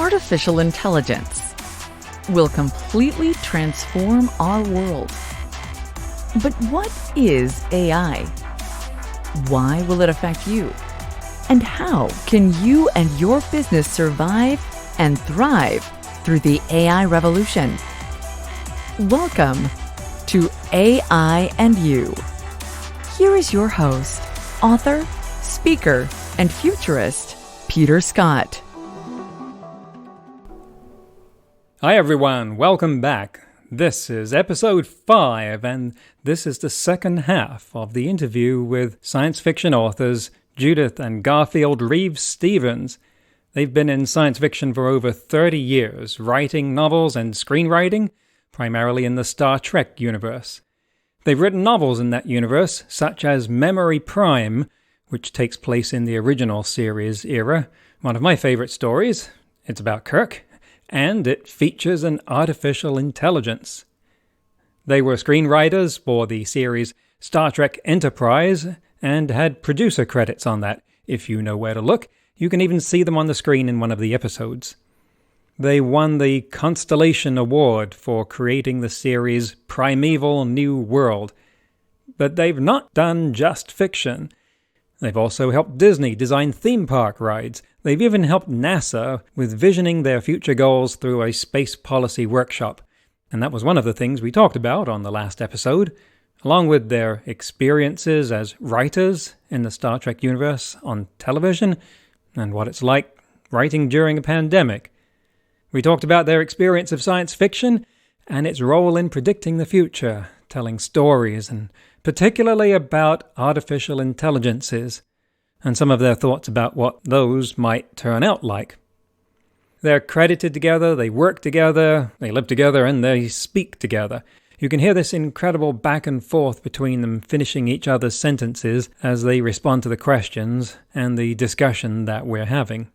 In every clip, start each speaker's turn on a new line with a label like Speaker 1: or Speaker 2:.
Speaker 1: artificial intelligence will completely transform our world. But what is AI? Why will it affect you? And how can you and your business survive and thrive through the AI revolution? Welcome to AI and You. Here is your host, author, speaker, and futurist, Peter Scott.
Speaker 2: Hi everyone, welcome back. This is episode 5, and this is the second half of the interview with science fiction authors Judith and Garfield Reeves-Stevens. They've been in science fiction for over 30 years, writing novels and screenwriting, primarily in the Star Trek universe. They've written novels in that universe, such as Memory Prime, which takes place in the original series era, one of my favorite stories. It's about Kirk, and it features an artificial intelligence. They were screenwriters for the series Star Trek Enterprise and had producer credits on that. If you know where to look, you can even see them on the screen in one of the episodes. They won the Constellation Award for creating the series Primeval New World. But they've not done just fiction. They've also helped Disney design theme park rides. They've even helped NASA with visioning their future goals through a space policy workshop. And that was one of the things we talked about on the last episode, along with their experiences as writers in the Star Trek universe on television, and what it's like writing during a pandemic. We talked about their experience of science fiction and its role in predicting the future, telling stories, and particularly about artificial intelligences, and some of their thoughts about what those might turn out like. They're credited together, they work together, they live together, and they speak together. You can hear this incredible back and forth between them, finishing each other's sentences as they respond to the questions and the discussion that we're having.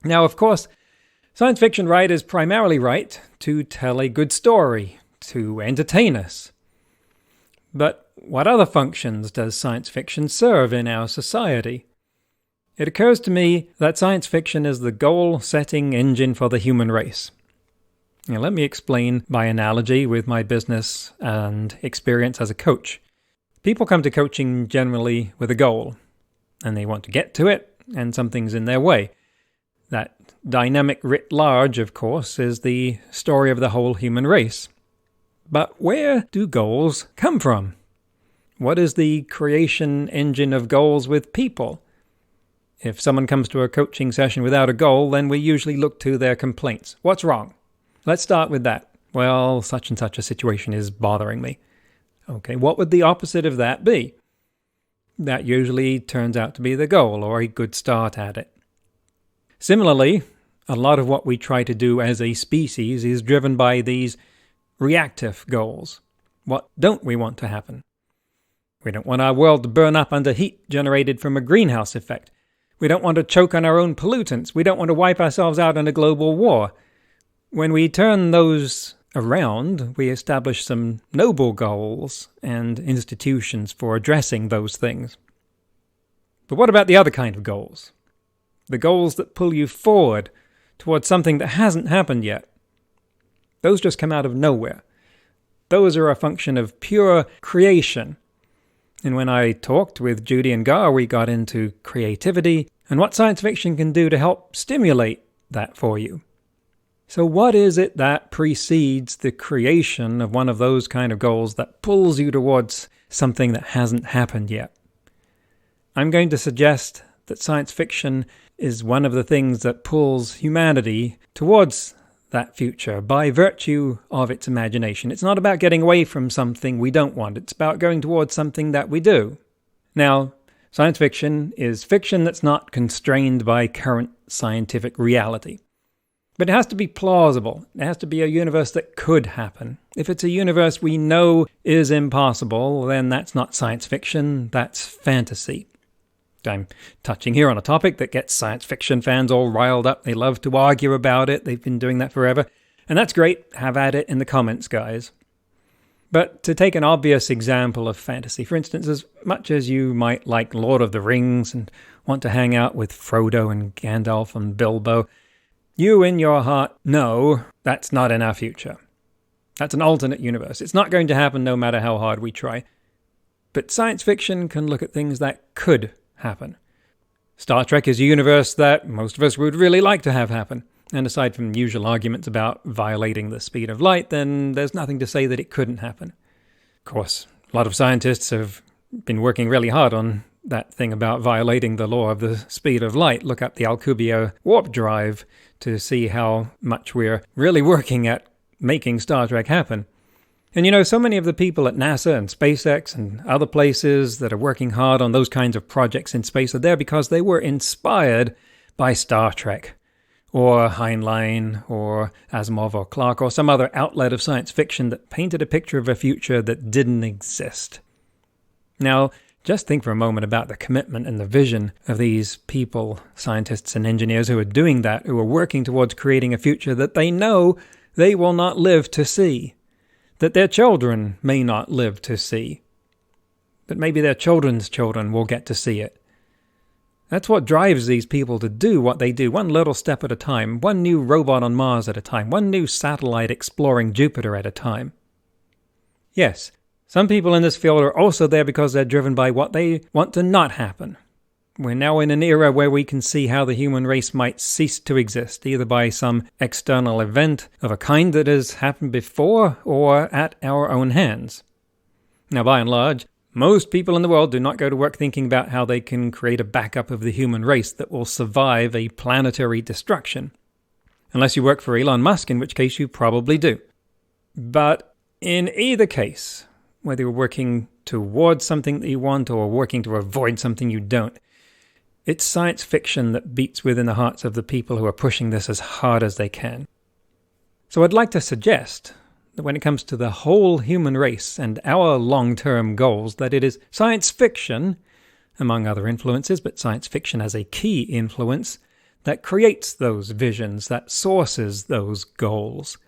Speaker 2: Now, of course, science fiction writers primarily write to tell a good story, to entertain us. But what other functions does science fiction serve in our society? It occurs to me that science fiction is the goal-setting engine for the human race. Now, let me explain by analogy with my business and experience as a coach. People come to coaching generally with a goal, and they want to get to it, and something's in their way. That dynamic writ large, of course, is the story of the whole human race. But where do goals come from? What is the creation engine of goals with people? If someone comes to a coaching session without a goal, then we usually look to their complaints. What's wrong? Let's start with that. Well, such and such a situation is bothering me. Okay, what would the opposite of that be? That usually turns out to be the goal, or a good start at it. Similarly, a lot of what we try to do as a species is driven by these reactive goals. What don't we want to happen? We don't want our world to burn up under heat generated from a greenhouse effect. We don't want to choke on our own pollutants. We don't want to wipe ourselves out in a global war. When we turn those around, we establish some noble goals and institutions for addressing those things. But what about the other kind of goals? The goals that pull you forward towards something that hasn't happened yet. Those just come out of nowhere. Those are a function of pure creation. And when I talked with Judy and Gar, we got into creativity and what science fiction can do to help stimulate that for you. So what is it that precedes the creation of one of those kind of goals that pulls you towards something that hasn't happened yet? I'm going to suggest that science fiction is one of the things that pulls humanity towards that future by virtue of its imagination. It's not about getting away from something we don't want. It's about going towards something that we do. Now, science fiction is fiction that's not constrained by current scientific reality. But it has to be plausible. It has to be a universe that could happen. If it's a universe we know is impossible, then that's not science fiction, that's fantasy. I'm touching here on a topic that gets science fiction fans all riled up. They love to argue about it. They've been doing that forever. And that's great. Have at it in the comments, guys. But to take an obvious example of fantasy, for instance, as much as you might like Lord of the Rings and want to hang out with Frodo and Gandalf and Bilbo, You in your heart know that's not in our future. That's an alternate universe. It's not going to happen no matter how hard we try. But science fiction can look at things that could happen. Star Trek is a universe that most of us would really like to have happen. And aside from usual arguments about violating the speed of light, then there's nothing to say that it couldn't happen. Of course, a lot of scientists have been working really hard on that thing about violating the law of the speed of light. Look up the Alcubierre warp drive to see how much we're really working at making Star Trek happen. And so many of the people at NASA and SpaceX and other places that are working hard on those kinds of projects in space are there because they were inspired by Star Trek, or Heinlein, or Asimov or Clarke, or some other outlet of science fiction that painted a picture of a future that didn't exist. Now, just think for a moment about the commitment and the vision of these people, scientists and engineers who are doing that, who are working towards creating a future that they know they will not live to see, that their children may not live to see, that maybe their children's children will get to see it. That's what drives these people to do what they do, one little step at a time, one new robot on Mars at a time, one new satellite exploring Jupiter at a time. Yes, some people in this field are also there because they're driven by what they want to not happen. We're now in an era where we can see how the human race might cease to exist, either by some external event of a kind that has happened before or at our own hands. Now, by and large, most people in the world do not go to work thinking about how they can create a backup of the human race that will survive a planetary destruction. Unless you work for Elon Musk, in which case you probably do. But in either case, whether you're working towards something that you want or working to avoid something you don't, it's science fiction that beats within the hearts of the people who are pushing this as hard as they can. So I'd like to suggest that when it comes to the whole human race and our long-term goals, that it is science fiction, among other influences, but science fiction as a key influence, that creates those visions, that sources those goals.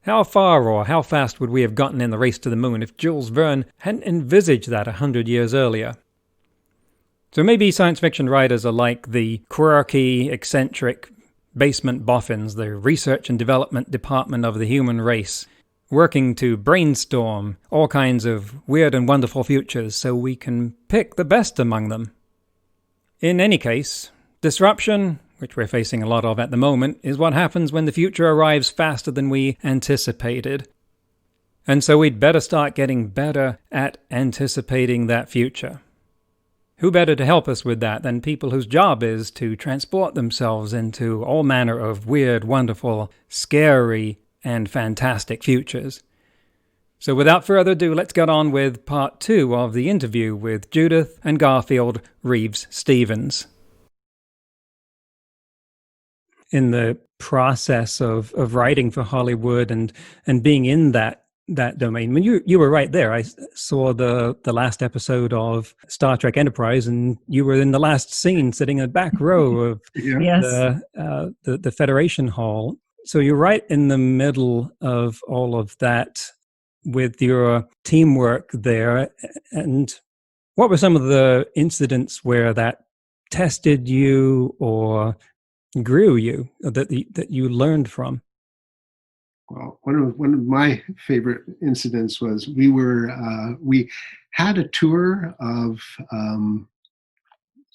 Speaker 2: How far or how fast would we have gotten in the race to the moon if Jules Verne hadn't envisaged that 100 years earlier? So maybe science fiction writers are like the quirky, eccentric basement boffins, the research and development department of the human race, working to brainstorm all kinds of weird and wonderful futures so we can pick the best among them. In any case, disruption, which we're facing a lot of at the moment, is what happens when the future arrives faster than we anticipated. And so we'd better start getting better at anticipating that future. Who better to help us with that than people whose job is to transport themselves into all manner of weird, wonderful, scary, and fantastic futures? So without further ado, let's get on with part 2 of the interview with Judith and Garfield Reeves-Stevens. In the process of writing for Hollywood and being in that domain. I mean, you were right there. I saw the last episode of Star Trek Enterprise, and you were in the last scene, sitting in the back row of the Federation Hall. So you're right in the middle of all of that with your teamwork there. And what were some of the incidents where that tested you or grew you, that you learned from?
Speaker 3: Well, one of my favorite incidents was we had a tour of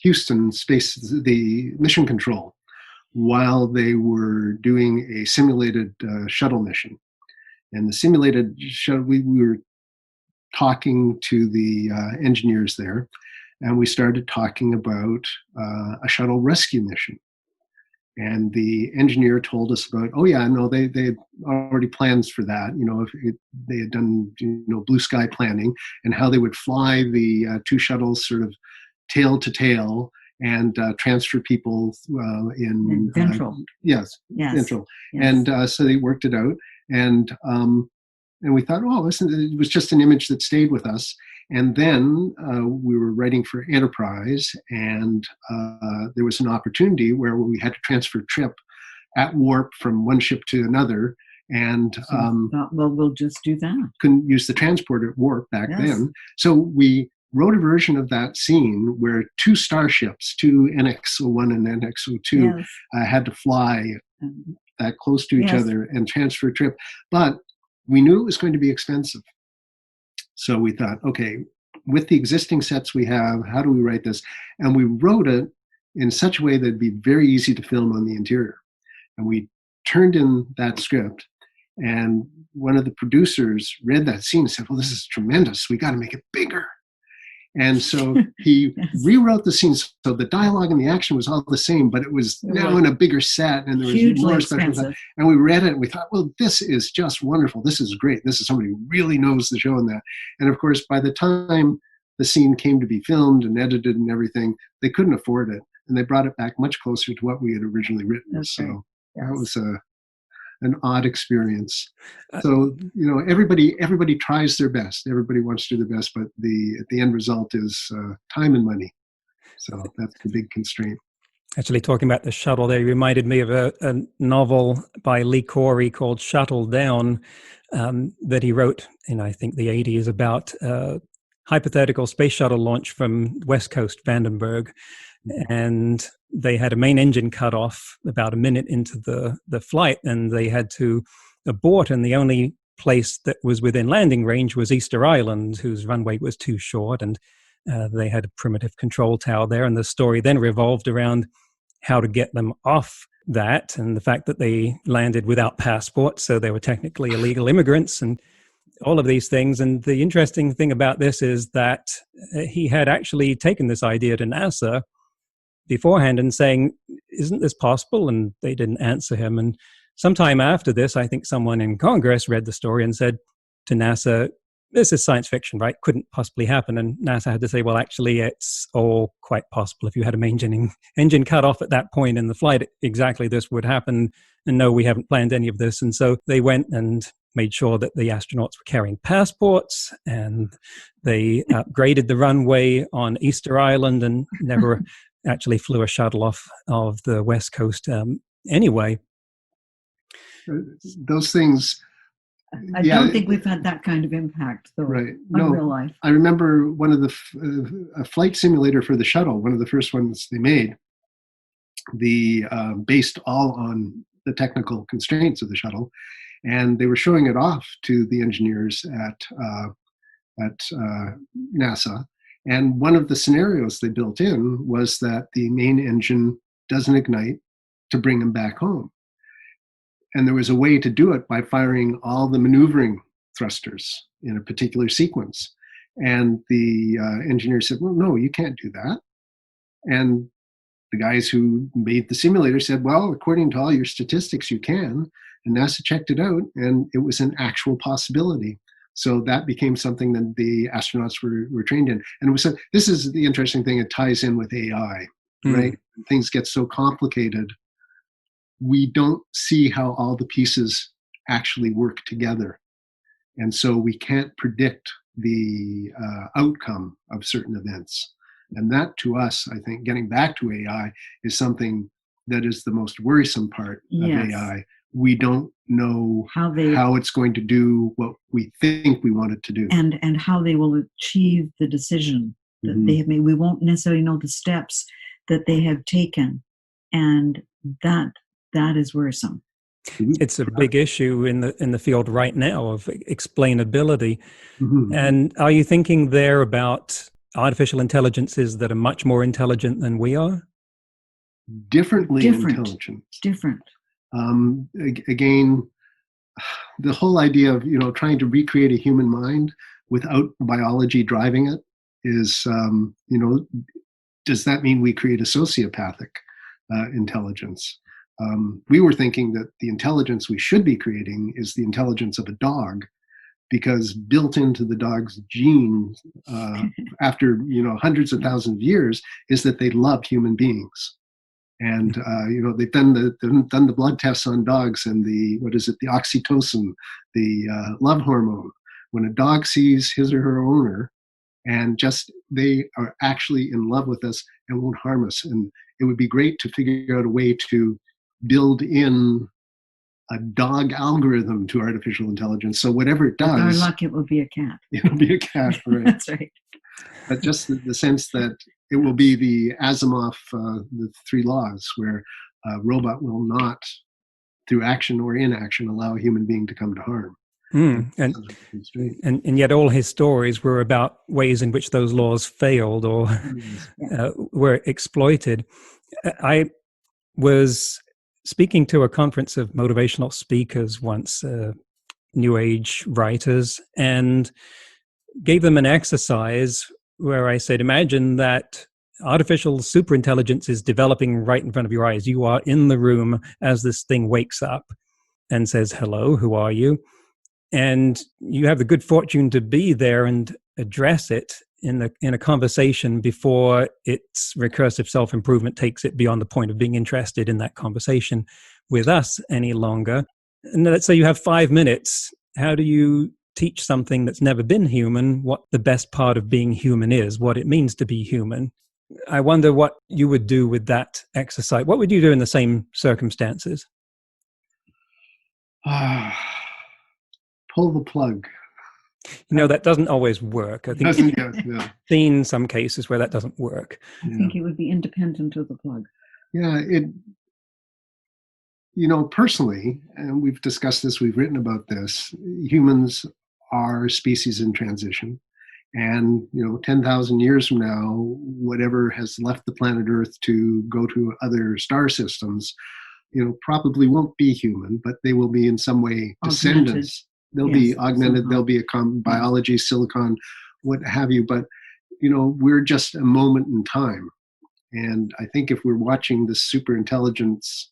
Speaker 3: Houston space, the mission control, while they were doing a simulated shuttle mission. And the simulated shuttle, we were talking to the engineers there, and we started talking about a shuttle rescue mission. And the engineer told us about, they had already plans for that. If they had done, blue sky planning, and how they would fly the 2 shuttles sort of tail to tail and transfer people in ventral. Yes. Ventral. Yes. And so they worked it out, and we thought, listen, it was just an image that stayed with us. And then we were writing for Enterprise, and there was an opportunity where we had to transfer trip at warp from one ship to another, and
Speaker 4: we'll just do that.
Speaker 3: Couldn't use the transporter at warp back then. So we wrote a version of that scene where 2 starships, 2 NX-01 and NX-02, had to fly that close to each
Speaker 4: Yes.
Speaker 3: other and transfer trip. But we knew it was going to be expensive. So we thought, okay, with the existing sets we have, how do we write this? And we wrote it in such a way that it'd be very easy to film on the interior. And we turned in that script, and one of the producers read that scene and said, well, this is tremendous. We got to make it bigger. And so he
Speaker 4: Yes.
Speaker 3: rewrote the scenes. So the dialogue and the action was all the same, but it was now in a bigger set, and there was
Speaker 4: Hugely
Speaker 3: more special
Speaker 4: expensive.
Speaker 3: stuff. And we read it and we thought, well, this is just wonderful. This is great. This is somebody who really knows the show and that. And of course, by the time the scene came to be filmed and edited and everything, they couldn't afford it. And they brought it back much closer to what we had originally written.
Speaker 4: That's
Speaker 3: So
Speaker 4: right. Yes.
Speaker 3: that was an odd experience. So, everybody tries their best. Everybody wants to do their best, but the end result is time and money. So that's the big constraint.
Speaker 2: Actually, talking about the shuttle there, you reminded me of a novel by Lee Corey called Shuttle Down that he wrote in, I think, the 80s about hypothetical space shuttle launch from West Coast Vandenberg. And they had a main engine cut off about a minute into the flight, and they had to abort. And the only place that was within landing range was Easter Island, whose runway was too short. And they had a primitive control tower there. And the story then revolved around how to get them off that, and the fact that they landed without passports, so they were technically illegal immigrants, and all of these things. And the interesting thing about this is that he had actually taken this idea to NASA beforehand and saying, isn't this possible? And they didn't answer him. And sometime after this, I think someone in Congress read the story and said to NASA, this is science fiction, right? Couldn't possibly happen. And NASA had to say, well, actually, it's all quite possible. If you had a main engine cut off at that point in the flight, exactly this would happen. And no, we haven't planned any of this. And so they went and made sure that the astronauts were carrying passports, and they upgraded the runway on Easter Island and never actually flew a shuttle off of the West Coast anyway.
Speaker 3: Those things.
Speaker 4: I don't think we've had that kind of impact, though,
Speaker 3: Right.
Speaker 4: on real life.
Speaker 3: I remember one of a flight simulator for the shuttle, one of the first ones they made, based all on the technical constraints of the shuttle, and they were showing it off to the engineers at NASA. And one of the scenarios they built in was that the main engine doesn't ignite to bring them back home. And there was a way to do it by firing all the maneuvering thrusters in a particular sequence. And the engineer said, well, no, you can't do that. And the guys who made the simulator said, well, according to all your statistics, you can. And NASA checked it out, and it was an actual possibility. So that became something that the astronauts were trained in. And it was this is the interesting thing. It ties in with AI, right? Things get so complicated. We don't see how all the pieces actually work together. And so we can't predict the outcome of certain events. And that, to us, I think, getting back to AI is something that is the most worrisome part of AI. We don't know how it's going to do what we think we want it to do.
Speaker 4: And how they will achieve the decision that they have made. We won't necessarily know the steps that they have taken. And that is worrisome.
Speaker 2: It's a big issue in the field right now of explainability. And are you thinking there about artificial intelligences that are much more intelligent than we are?
Speaker 3: Differently intelligent.
Speaker 4: Different.
Speaker 3: Again, the whole idea of trying to recreate a human mind without biology driving it is, does that mean we create a sociopathic intelligence? We were thinking that the intelligence we should be creating is the intelligence of a dog, because built into the dog's genes after hundreds of thousands of years is that they love human beings. And they've done the blood tests on dogs, and the oxytocin, the love hormone. When a dog sees his or her owner, and they are actually in love with us and won't harm us. And it would be great to figure out a way to build in a dog algorithm to artificial intelligence. So whatever it does,
Speaker 4: with our luck, it will be a cat.
Speaker 3: It'll be a cat, right?
Speaker 4: That's right.
Speaker 3: But just the sense that it will be the Asimov, the three laws, where a robot will not through action or inaction, allow a human being to come to harm.
Speaker 2: And yet all his stories were about ways in which those laws failed or were exploited. I was speaking to a conference of motivational speakers once, New Age writers, and gave them an exercise where I said, imagine that artificial superintelligence is developing right in front of your eyes. You are in the room as this thing wakes up and says, hello, who are you? And you have the good fortune to be there and address it in a conversation before its recursive self-improvement takes it beyond the point of being interested in that conversation with us any longer. And let's say you have 5 minutes. How do you teach something that's never been human what the best part of being human is, what it means to be human? I wonder what you would do with that exercise. What would you do in the same circumstances?
Speaker 3: Pull the plug.
Speaker 2: That doesn't always work. I think I've seen some cases where that doesn't work.
Speaker 4: I think it would be independent of the plug.
Speaker 3: Yeah, personally, and we've discussed this, we've written about this, humans are a species in transition. And, 10,000 years from now, whatever has left the planet Earth to go to other star systems, probably won't be human, but they will be in some way descendants. They'll be augmented. Silicon. They'll be biology, silicon, what have you. But, we're just a moment in time. And I think if we're watching this super intelligence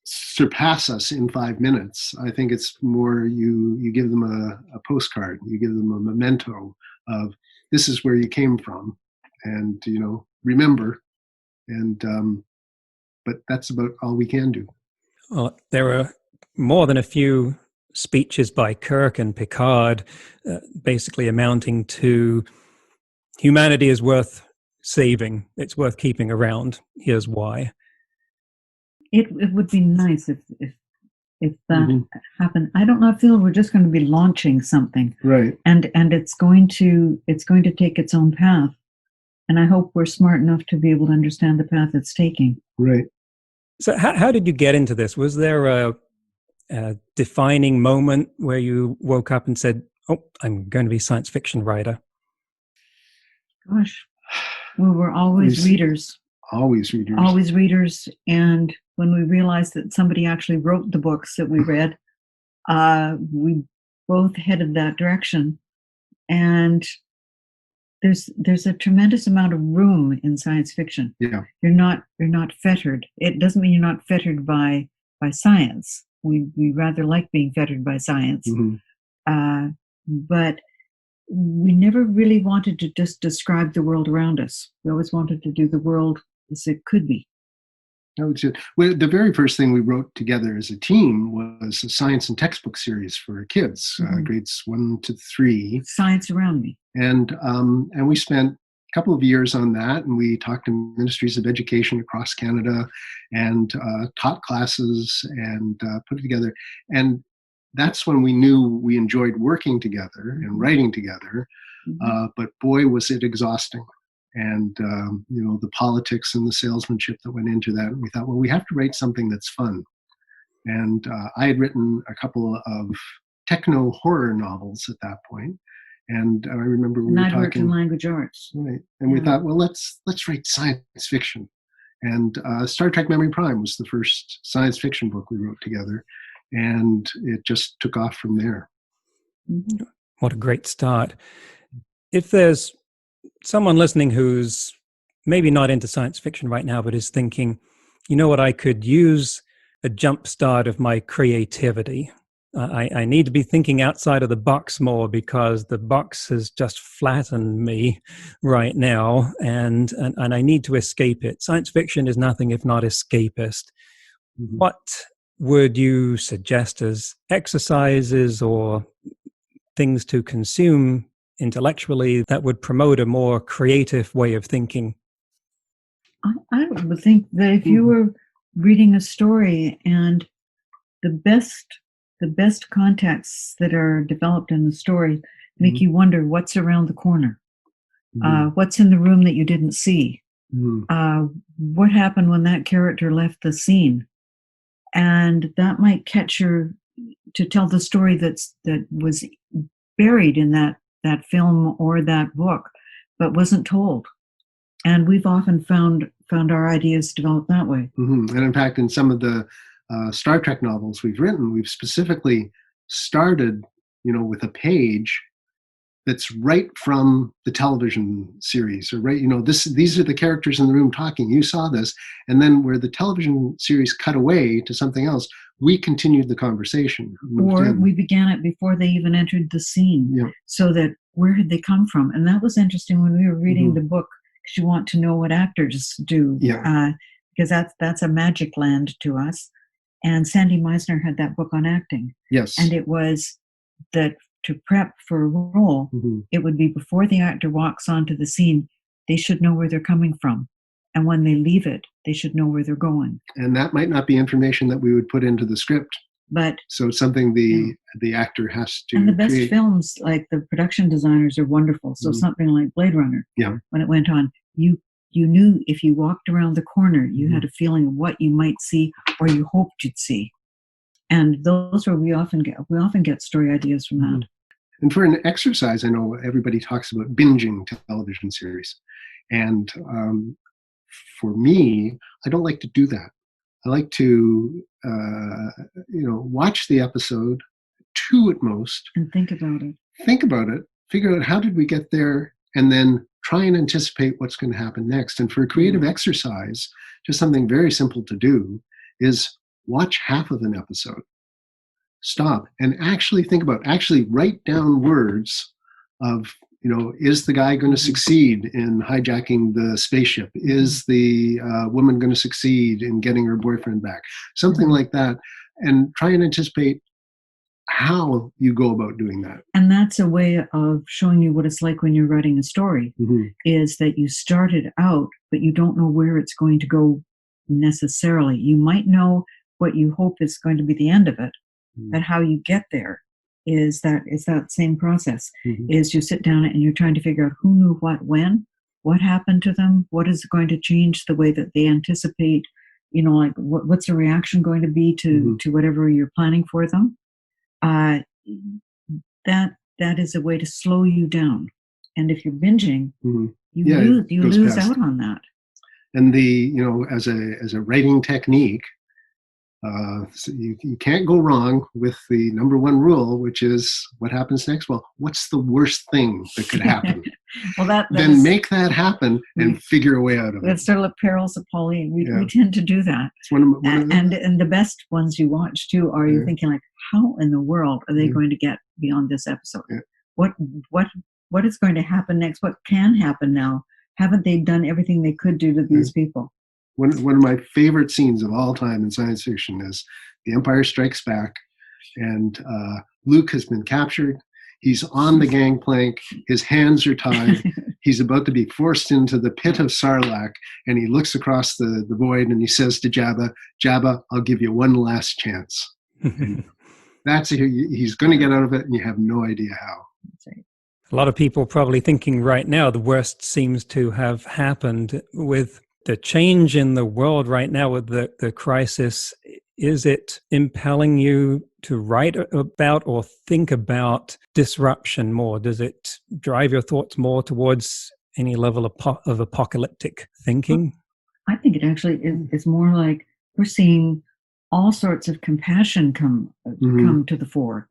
Speaker 3: surpass us in 5 minutes, I think it's more you give them a postcard, you give them a memento of this is where you came from, and remember, and but that's about all we can do.
Speaker 2: Well, there are more than a few speeches by Kirk and Picard basically amounting to humanity is worth saving, it's worth keeping around, here's why.
Speaker 4: It would be nice if that happened. I don't know. I feel we're just going to be launching something,
Speaker 3: right?
Speaker 4: And it's going to take its own path. And I hope we're smart enough to be able to understand the path it's taking.
Speaker 3: Right.
Speaker 2: So, how did you get into this? Was there a defining moment where you woke up and said, "Oh, I'm going to be a science fiction writer"?
Speaker 4: Gosh, we were always readers.
Speaker 3: Always readers.
Speaker 4: Always readers. And when we realized that somebody actually wrote the books that we read, we both headed that direction. And there's a tremendous amount of room in science fiction.
Speaker 3: Yeah.
Speaker 4: You're not fettered. It doesn't mean you're not fettered by science. We rather like being fettered by science. But we never really wanted to just describe the world around us. We always wanted to do the world as it could be.
Speaker 3: The very first thing we wrote together as a team was a science and textbook series for kids, grades 1 to 3.
Speaker 4: Science Around Me.
Speaker 3: And we spent a couple of years on that, and we talked to ministries of education across Canada and taught classes and put it together. And that's when we knew we enjoyed working together and writing together. But boy, was it exhausting. And, the politics and the salesmanship that went into that. And we thought, well, we have to write something that's fun. And I had written a couple of techno horror novels at that point. And I remember we were talking.
Speaker 4: Worked in language arts.
Speaker 3: Right. And we thought, well, let's write science fiction. And Star Trek Memory Prime was the first science fiction book we wrote together. And it just took off from there.
Speaker 2: What a great start. If there's someone listening who's maybe not into science fiction right now, but is thinking, you know what, I could use a jump start of my creativity. I need to be thinking outside of the box more because the box has just flattened me right now, and I need to escape it. Science fiction is nothing if not escapist. What would you suggest as exercises or things to consume intellectually that would promote a more creative way of thinking?
Speaker 4: I would think that if you were reading a story and the best contexts that are developed in the story make you wonder what's around the corner, what's in the room that you didn't see, what happened when that character left the scene, and that might catch your to tell the story that was buried in that film or that book, but wasn't told. And we've often found our ideas develop that way.
Speaker 3: Mm-hmm. And in fact, in some of the Star Trek novels we've written, we've specifically started, with a page that's right from the television series, or right, these are the characters in the room talking. You saw this, and then where the television series cut away to something else, we continued the conversation.
Speaker 4: Or we began it before they even entered the scene, so that where had they come from? And that was interesting when we were reading the book, because you want to know what actors do, because that's a magic land to us. And Sandy Meisner had that book on acting.
Speaker 3: Yes,
Speaker 4: and it was that to prep for a role, it would be before the actor walks onto the scene, they should know where they're coming from. And when they leave it, they should know where they're going.
Speaker 3: And that might not be information that we would put into the script.
Speaker 4: But
Speaker 3: so it's something the actor has to
Speaker 4: And the best
Speaker 3: create.
Speaker 4: films, like the production designers, are wonderful. So something like Blade Runner, when it went on, you knew if you walked around the corner, you had a feeling of what you might see or you hoped you'd see. And those are we often get story ideas from that.
Speaker 3: And for an exercise, I know everybody talks about binging television series. And for me, I don't like to do that. I like to, watch the episode, 2 at most.
Speaker 4: And think about it.
Speaker 3: Figure out how did we get there, and then try and anticipate what's going to happen next. And for a creative exercise, just something very simple to do is watch half of an episode. Stop and actually think about, write down words of, is the guy going to succeed in hijacking the spaceship? Is the woman going to succeed in getting her boyfriend back? Something like that. And try and anticipate how you go about doing that.
Speaker 4: And that's a way of showing you what it's like when you're writing a story, is that you started out, but you don't know where it's going to go necessarily. You might know what you hope is going to be the end of it, but how you get there is that same process. Is you sit down and you're trying to figure out who knew what when, what happened to them, what is going to change the way that they anticipate, like what's the reaction going to be to whatever you're planning for them. That is a way to slow you down. And if you're binging, you lose out on that.
Speaker 3: And as a writing technique, so you can't go wrong with the number one rule, which is what happens next. Well, what's the worst thing that could happen?
Speaker 4: Well,
Speaker 3: then make that happen and figure a way out of it.
Speaker 4: That's sort of like Perils of Pauline. We tend to do that.
Speaker 3: It's one of
Speaker 4: and the best ones you watch too are you thinking like, how in the world are they going to get beyond this episode? What is going to happen next? What can happen now? Haven't they done everything they could do to these people?
Speaker 3: One of my favorite scenes of all time in science fiction is The Empire Strikes Back, and Luke has been captured. He's on the gangplank. His hands are tied. He's about to be forced into the pit of Sarlacc, and he looks across the void and he says to Jabba, I'll give you one last chance. He's going to get out of it, and you have no idea how.
Speaker 2: A lot of people probably thinking right now the worst seems to have happened with the change in the world right now with the crisis. Is it impelling you to write about or think about disruption more? Does it drive your thoughts more towards any level of apocalyptic thinking?
Speaker 4: I think it actually is more like we're seeing all sorts of compassion come to the fore,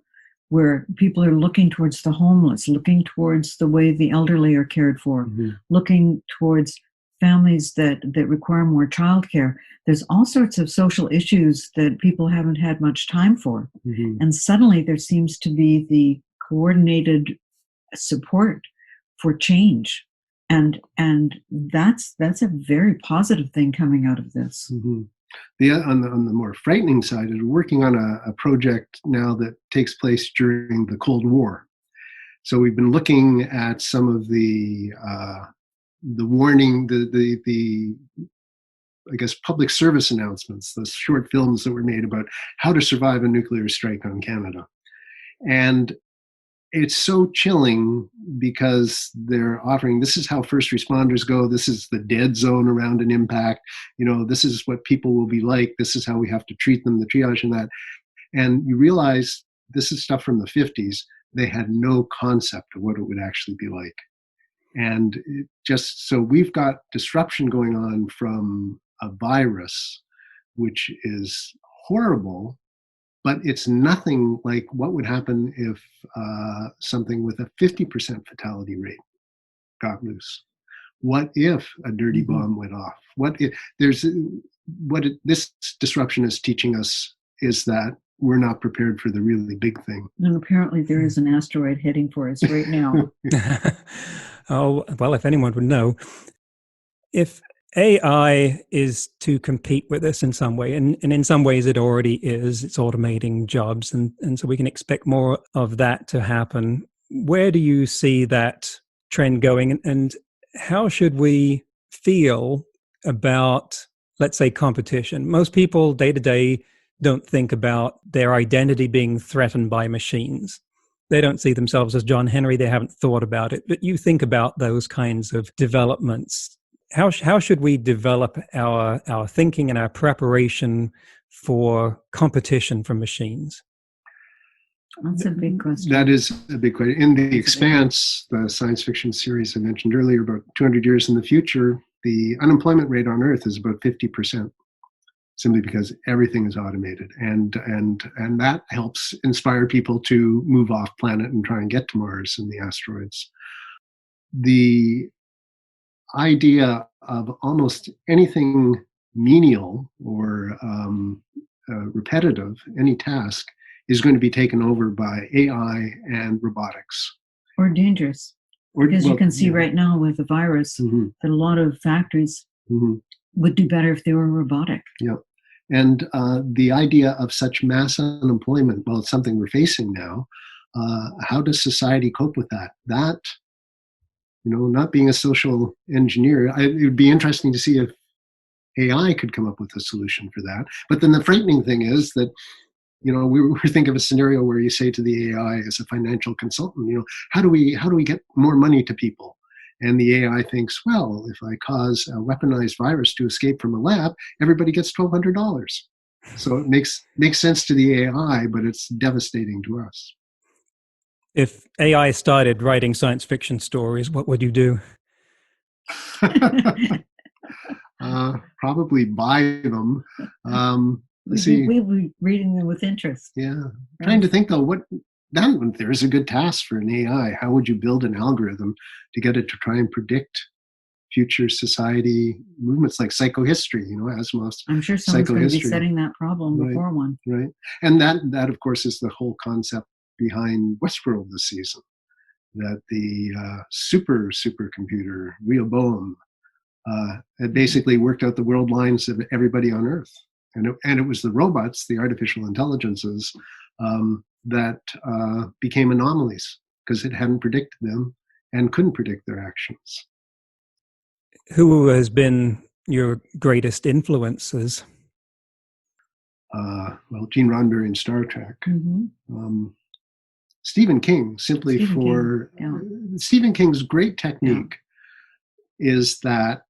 Speaker 4: where people are looking towards the homeless, looking towards the way the elderly are cared for, looking towards families that require more childcare. There's all sorts of social issues that people haven't had much time for. And suddenly there seems to be the coordinated support for change. And that's a very positive thing coming out of this.
Speaker 3: On the more frightening side is working on a project now that takes place during the Cold War. So we've been looking at some of the warning, the I guess public service announcements, the short films that were made about how to survive a nuclear strike on Canada. And it's so chilling because they're offering, this is how first responders go. This is the dead zone around an impact. This is what people will be like. This is how we have to treat them, the triage and that. And you realize this is stuff from the 50s. They had no concept of what it would actually be like. And so we've got disruption going on from a virus, which is horrible, but it's nothing like what would happen if something with a 50% fatality rate got loose. What if a dirty bomb went off? What if this disruption is teaching us is that we're not prepared for the really big thing.
Speaker 4: And apparently there is an asteroid heading for us right now.
Speaker 2: Oh, well, if anyone would know. If AI is to compete with us in some way, and in some ways it already is, it's automating jobs, and so we can expect more of that to happen. Where do you see that trend going, and how should we feel about, let's say, competition? Most people day to day don't think about their identity being threatened by machines. They don't see themselves as John Henry. They haven't thought about it. But you think about those kinds of developments. How should we develop our thinking and our preparation for competition from machines?
Speaker 4: That's a big question.
Speaker 3: That is a big question. In The Expanse, the science fiction series I mentioned earlier, about 200 years in the future, the unemployment rate on Earth is about 50%, simply because everything is automated. And that helps inspire people to move off planet and try and get to Mars and the asteroids. The idea of almost anything menial or repetitive, any task, is going to be taken over by AI and robotics.
Speaker 4: Or dangerous. Because you can see right now with the virus that a lot of factories would do better if they were robotic.
Speaker 3: Yeah. And the idea of such mass unemployment, well, it's something we're facing now. How does society cope with that? That, not being a social engineer, it would be interesting to see if AI could come up with a solution for that. But then the frightening thing is that, we think of a scenario where you say to the AI as a financial consultant, how do we get more money to people? And the AI thinks, well, if I cause a weaponized virus to escape from a lab, everybody gets $1,200. So it makes sense to the AI, but it's devastating to us.
Speaker 2: If AI started writing science fiction stories, what would you do?
Speaker 3: Probably buy them.
Speaker 4: We would be reading them with interest.
Speaker 3: Yeah. Right. Trying to think, though, there's a good task for an AI. How would you build an algorithm to get it to try and predict future society movements like psychohistory, Asimov's
Speaker 4: I'm sure someone's going to be setting that problem before one.
Speaker 3: Right. And that, of course, is the whole concept behind Westworld this season, that the supercomputer, Rehoboam, had basically worked out the world lines of everybody on Earth. And it was the robots, the artificial intelligences, that became anomalies because it hadn't predicted them and couldn't predict their actions.
Speaker 2: Who has been your greatest influences?
Speaker 3: Well, Gene Roddenberry in Star Trek. Stephen King, Stephen King's great technique is that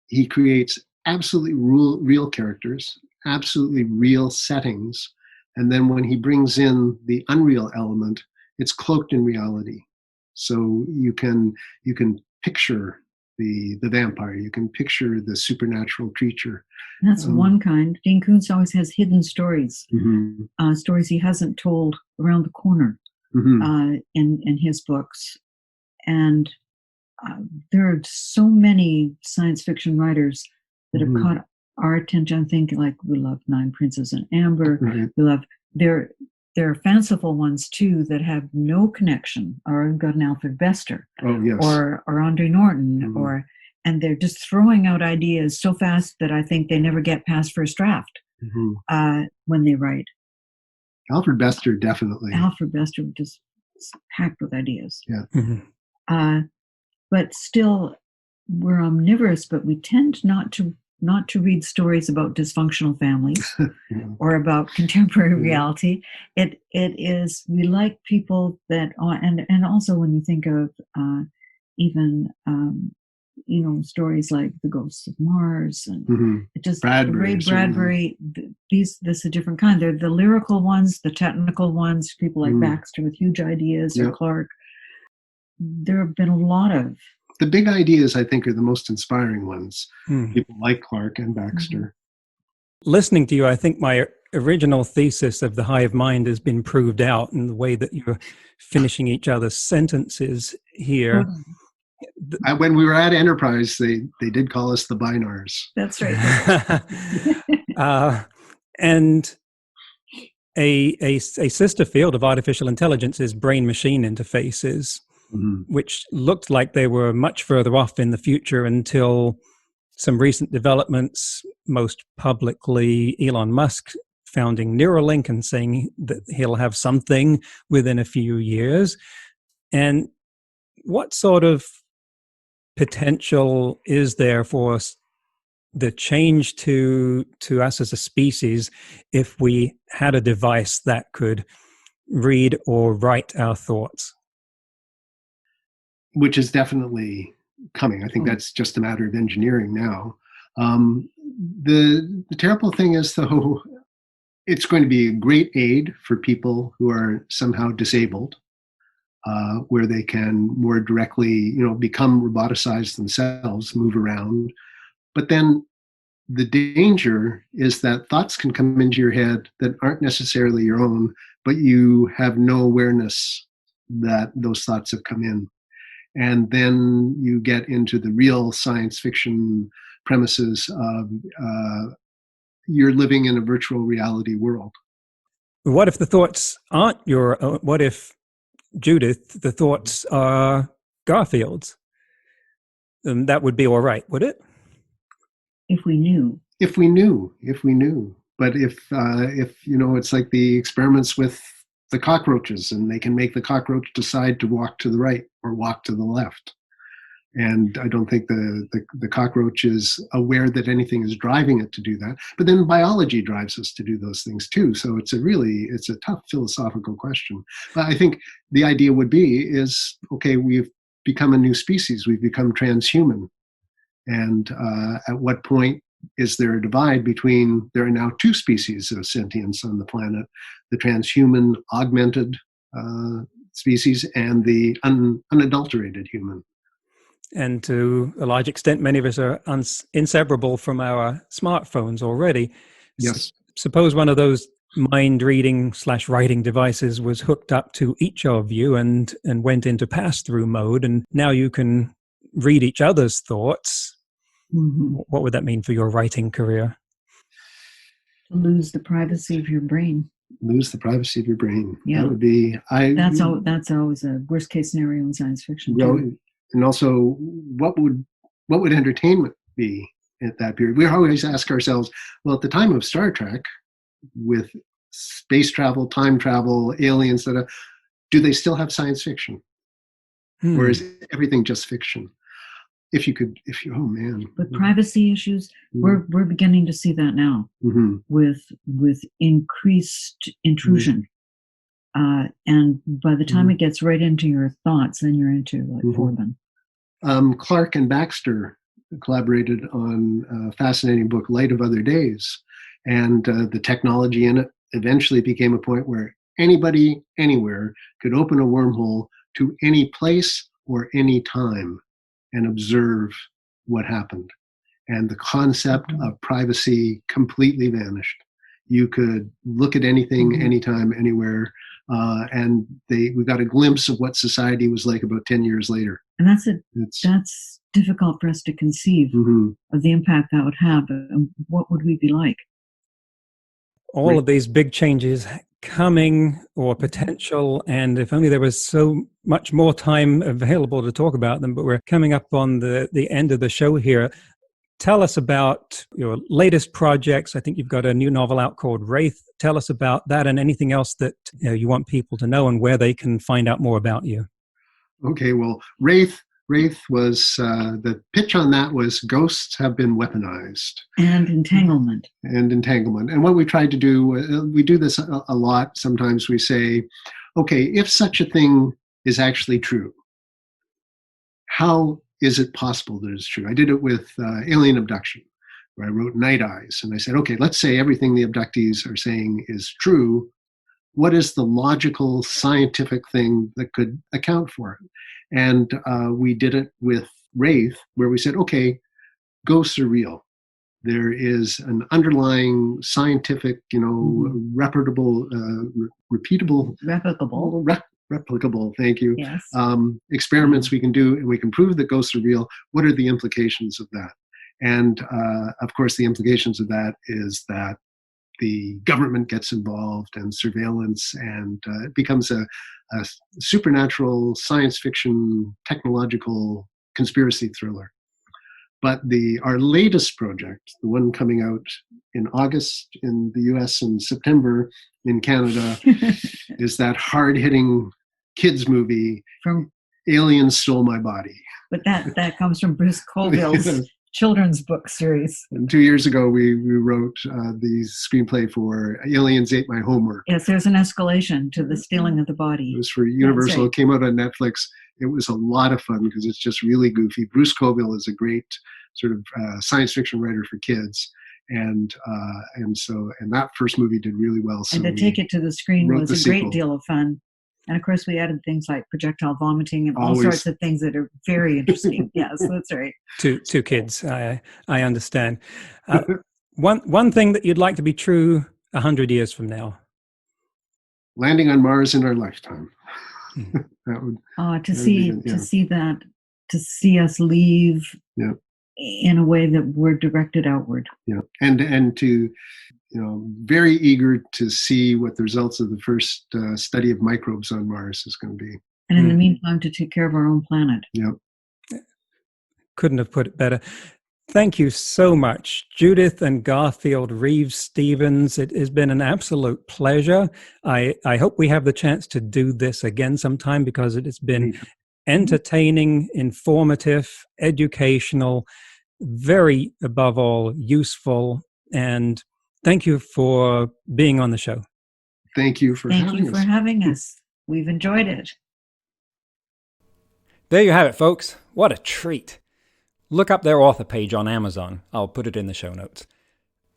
Speaker 3: he creates absolutely real characters, absolutely real settings, and then when he brings in the unreal element, it's cloaked in reality. So you can picture the vampire, you can picture the supernatural creature.
Speaker 4: That's one kind. Dean Koontz always has hidden stories, stories he hasn't told around the corner in his books. And there are so many science fiction writers that have caught our attention. I think, like, we love Nine Princes and Amber. We love there are fanciful ones too that have no connection, or we've got an Alfred Bester, or Andre Norton, and they're just throwing out ideas so fast that I think they never get past first draft when they write.
Speaker 3: Alfred Bester, definitely.
Speaker 4: Alfred Bester just packed with ideas.
Speaker 3: Yeah.
Speaker 4: But still, we're omnivorous, but we tend not to not to read stories about dysfunctional families
Speaker 3: Yeah.
Speaker 4: or about contemporary
Speaker 3: Yeah.
Speaker 4: reality. It is, we like people that, and also when you think of even stories like The Ghosts of Mars and
Speaker 3: Mhm.
Speaker 4: it just
Speaker 3: Bradbury,
Speaker 4: Ray Bradbury. This is a different kind. They're the lyrical ones, the technical ones. People like Baxter with huge ideas, or
Speaker 3: Yeah.
Speaker 4: Clark. There have been a lot of
Speaker 3: The big ideas, I think, are the most inspiring ones.
Speaker 2: Hmm.
Speaker 3: People like Clark and Baxter.
Speaker 2: Listening to you, I think my original thesis of the hive mind has been proved out in the way that you're finishing each other's sentences here.
Speaker 3: When we were at Enterprise, they did call us the Binars.
Speaker 4: That's right.
Speaker 2: And a sister field of artificial intelligence is brain-machine interfaces, which looked like they were much further off in the future until some recent developments, most publicly Elon Musk founding Neuralink and saying that he'll have something within a few years. And what sort of potential is there for the change to us as a species if we had a device that could read or write our thoughts?
Speaker 3: Which is definitely coming. I think that's just a matter of engineering now. The terrible thing is, though, it's going to be a great aid for people who are somehow disabled, where they can more directly, become roboticized themselves, move around. But then the danger is that thoughts can come into your head that aren't necessarily your own, but you have no awareness that those thoughts have come in. And then you get into the real science fiction premises of you're living in a virtual reality world.
Speaker 2: What if the thoughts aren't your own? What if, Judith, the thoughts are Garfield's? And that would be all right, would it?
Speaker 4: If we knew.
Speaker 3: If we knew. But if it's like the experiments with the cockroaches, and they can make the cockroach decide to walk to the right or walk to the left. And I don't think the cockroach is aware that anything is driving it to do that. But then biology drives us to do those things too. So it's a tough philosophical question. But I think the idea would be is, okay, we've become a new species. We've become transhuman. And at what point is there a divide between, there are now two species of sentience on the planet, the transhuman augmented species and the unadulterated human.
Speaker 2: And to a large extent, many of us are inseparable from our smartphones already.
Speaker 3: Yes.
Speaker 2: Suppose one of those mind-reading/writing devices was hooked up to each of you and went into pass-through mode, and now you can read each other's thoughts.
Speaker 4: Mm-hmm.
Speaker 2: What would that mean for your writing career?
Speaker 4: Lose the privacy of your brain.
Speaker 3: Lose the privacy of your brain.
Speaker 4: Yeah.
Speaker 3: That would be...
Speaker 4: That's always a worst-case scenario in science fiction.
Speaker 3: And also, what would entertainment be at that period? We always ask ourselves, well, at the time of Star Trek, with space travel, time travel, aliens, do they still have science fiction? Or is everything just fiction? Oh man.
Speaker 4: But privacy issues, we're beginning to see that now with increased intrusion. And by the time it gets right into your thoughts, then you're into like Corbin.
Speaker 3: Clark and Baxter collaborated on a fascinating book, Light of Other Days. And the technology in it eventually became a point where anybody, anywhere, could open a wormhole to any place or any time and observe what happened. And the concept of privacy completely vanished. You could look at anything, anytime, anywhere. And we got a glimpse of what society was like about 10 years later.
Speaker 4: And that's difficult for us to conceive of the impact that would have. And what would we be like?
Speaker 2: All of these big changes coming or potential, and if only there was so much more time available to talk about them, but we're coming up on the end of the show here. Tell us about your latest projects. I think you've got a new novel out called Wraith. Tell us about that and anything else that you want people to know and where they can find out more about you.
Speaker 3: Okay, well, Wraith Wraith was, the pitch on that was ghosts have been weaponized.
Speaker 4: And entanglement.
Speaker 3: And what we tried to do, we do this a lot. Sometimes we say, okay, if such a thing is actually true, how is it possible that it's true? I did it with alien abduction, where I wrote Night Eyes. And I said, okay, let's say everything the abductees are saying is true. What is the logical scientific thing that could account for it? And we did it with Wraith, where we said, okay, ghosts are real. There is an underlying scientific, replicable, thank you,
Speaker 4: yes.
Speaker 3: Experiments we can do, and we can prove that ghosts are real. What are the implications of that? And of course, the implications of that is that the government gets involved and surveillance, and it becomes a supernatural science fiction technological conspiracy thriller. But our latest project, the one coming out in August in the US and September in Canada, is that hard-hitting kids movie,
Speaker 4: From
Speaker 3: Aliens Stole My Body.
Speaker 4: But that comes from Bruce Colville's children's book series.
Speaker 3: And 2 years ago, we wrote the screenplay for Aliens Ate My Homework.
Speaker 4: Yes, there's an escalation to the stealing of the body.
Speaker 3: It was for Universal.
Speaker 4: Right.
Speaker 3: It came out on Netflix. It was a lot of fun because it's just really goofy. Bruce Colville is a great sort of science fiction writer for kids. And that first movie did really well. So
Speaker 4: and to take it to the screen was a great
Speaker 3: sequel.
Speaker 4: Deal of fun. And of course, we added things like projectile vomiting and all
Speaker 3: Always.
Speaker 4: sorts of things that are very interesting. Yes, that's right.
Speaker 2: Two kids, I understand. One thing that you'd like to be true 100 years from now.
Speaker 3: Landing on Mars in our lifetime. That would
Speaker 4: To see us leave in a way that we're directed outward.
Speaker 3: Yeah, and to very eager to see what the results of the first study of microbes on Mars is going to be.
Speaker 4: And in the meantime, to take care of our own planet.
Speaker 3: Yep.
Speaker 2: Couldn't have put it better. Thank you so much, Judith and Garfield Reeves-Stevens. It has been an absolute pleasure. I hope we have the chance to do this again sometime, because it has been entertaining, informative, educational, very, above all, useful. And thank you for being on the show.
Speaker 3: Thank you for
Speaker 4: having us. We've enjoyed it.
Speaker 2: There you have it, folks. What a treat. Look up their author page on Amazon. I'll put it in the show notes.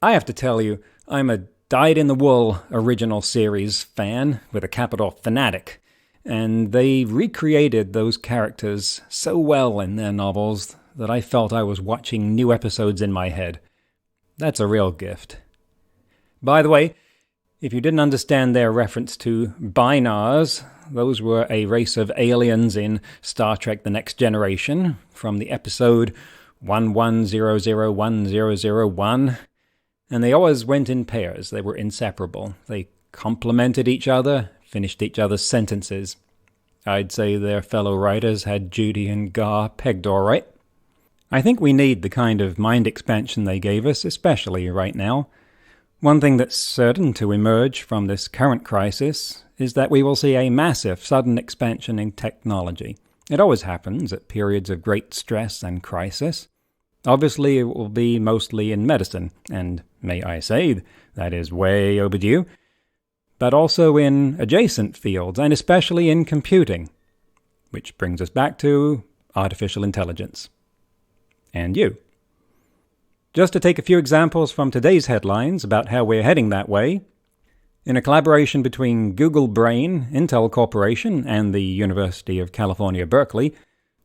Speaker 2: I have to tell you, I'm a dyed-in-the-wool original series fan with a capital fanatic, and they recreated those characters so well in their novels that I felt I was watching new episodes in my head. That's a real gift. By the way, if you didn't understand their reference to Binars, those were a race of aliens in Star Trek The Next Generation from the episode 11001001, and they always went in pairs. They were inseparable. They complemented each other, finished each other's sentences. I'd say their fellow writers had Judy and Gar pegged all right. I think we need the kind of mind expansion they gave us, especially right now. One thing that's certain to emerge from this current crisis is that we will see a massive, sudden expansion in technology. It always happens at periods of great stress and crisis. Obviously, it will be mostly in medicine, and may I say, that is way overdue, but also in adjacent fields, and especially in computing, which brings us back to artificial intelligence. And you. Just to take a few examples from today's headlines about how we're heading that way, in a collaboration between Google Brain, Intel Corporation, and the University of California, Berkeley,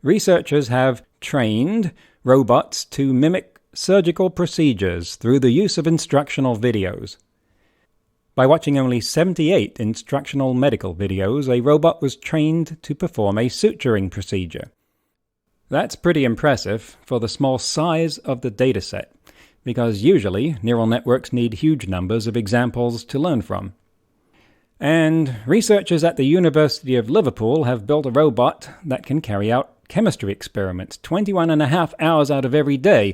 Speaker 2: researchers have trained robots to mimic surgical procedures through the use of instructional videos. By watching only 78 instructional medical videos, a robot was trained to perform a suturing procedure. That's pretty impressive for the small size of the dataset, because usually neural networks need huge numbers of examples to learn from. And researchers at the University of Liverpool have built a robot that can carry out chemistry experiments 21.5 hours out of every day,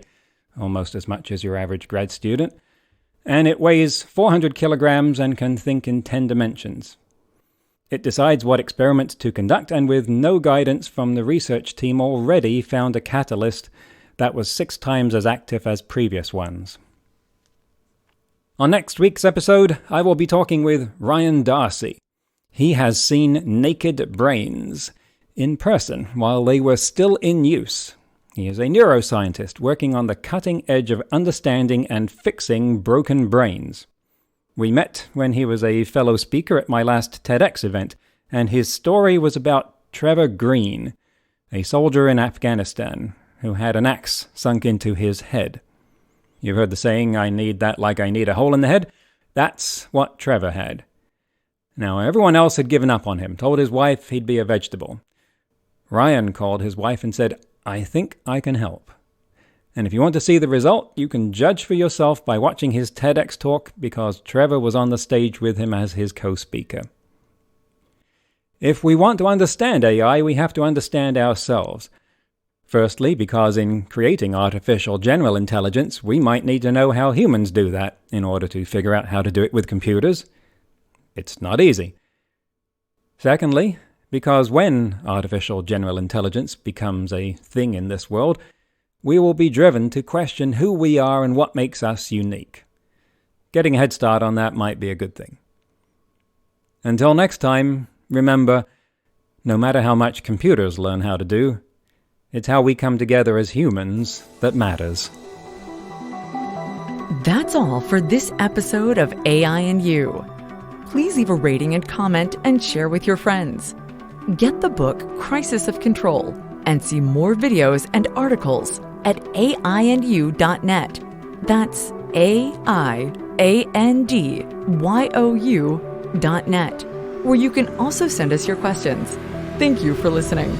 Speaker 2: almost as much as your average grad student, and it weighs 400 kilograms and can think in 10 dimensions. It decides what experiments to conduct, and with no guidance from the research team, already found a catalyst that was 6 times as active as previous ones. On next week's episode, I will be talking with Ryan Darcy. He has seen naked brains in person while they were still in use. He is a neuroscientist working on the cutting edge of understanding and fixing broken brains. We met when he was a fellow speaker at my last TEDx event, and his story was about Trevor Green, a soldier in Afghanistan who had an axe sunk into his head. You've heard the saying, "I need that like I need a hole in the head." That's what Trevor had. Now, everyone else had given up on him, told his wife he'd be a vegetable. Ryan called his wife and said, "I think I can help." And if you want to see the result, you can judge for yourself by watching his TEDx talk, because Trevor was on the stage with him as his co-speaker. If we want to understand AI, we have to understand ourselves. Firstly, because in creating artificial general intelligence, we might need to know how humans do that in order to figure out how to do it with computers. It's not easy. Secondly, because when artificial general intelligence becomes a thing in this world, we will be driven to question who we are and what makes us unique. Getting a head start on that might be a good thing. Until next time, remember, no matter how much computers learn how to do, it's how we come together as humans that matters.
Speaker 1: That's all for this episode of AI and You. Please leave a rating and comment and share with your friends. Get the book Crisis of Control and see more videos and articles at aiandyou.net. That's aiandyou.net, where you can also send us your questions. Thank you for listening.